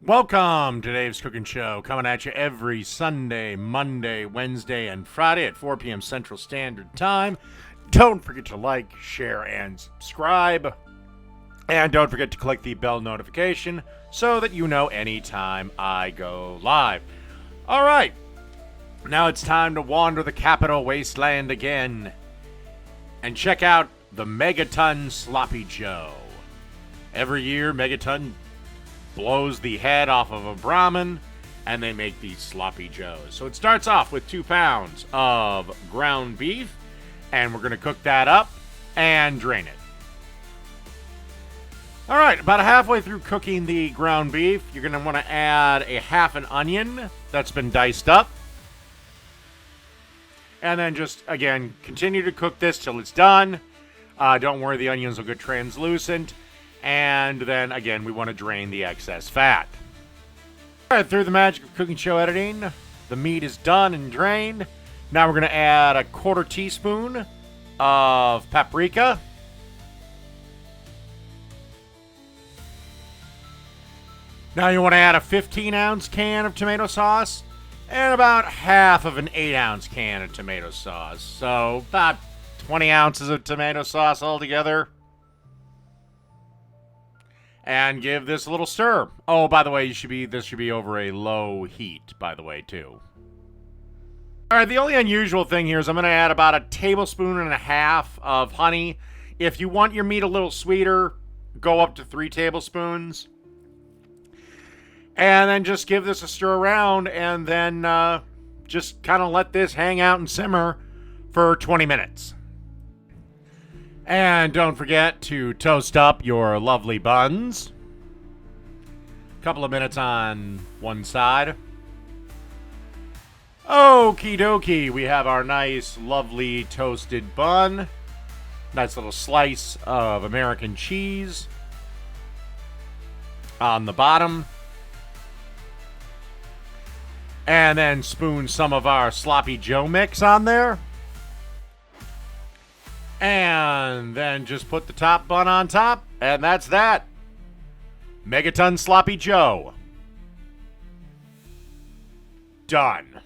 Welcome to Dave's Cooking Show, coming at you every Sunday, Monday, Wednesday, and Friday at 4 p.m. Central Standard Time. Don't forget to like, share, and subscribe. And don't forget to click the bell notification so that you know anytime I go live. All right, now it's time to wander the Capital Wasteland again and check out the Megaton Sloppy Joe. Every year, Megaton blows the head off of a Brahmin, and they make these Sloppy Joes. So it starts off with 2 pounds of ground beef, and we're going to cook that up and drain it. All right, about halfway through cooking the ground beef, you're going to want to add a half an onion that's been diced up. And then just, again, continue to cook this till it's done. Don't worry, the onions will get translucent. And then, again, we want to drain the excess fat. All right, through the magic of cooking show editing, the meat is done and drained. Now we're going to add a 1/4 teaspoon of paprika. Now you want to add a 15-ounce can of tomato sauce and about half of an 8-ounce can of tomato sauce. So about 20 ounces of tomato sauce altogether. And give this a little stir. Oh, by the way, this should be over a low heat, by the way, too. All right, the only unusual thing here is I'm going to add about a 1.5 tablespoons of honey. If you want your meat a little sweeter, go up to 3 tablespoons. And then just give this a stir around, and then just kind of let this hang out and simmer for 20 minutes. And don't forget to toast up your lovely buns. A couple of minutes on one side. Okie dokie, we have our nice, lovely toasted bun. Nice little slice of American cheese on the bottom. And then spoon some of our Sloppy Joe mix on there. And then just put the top bun on top, and that's that. Megaton Sloppy Joe. Done.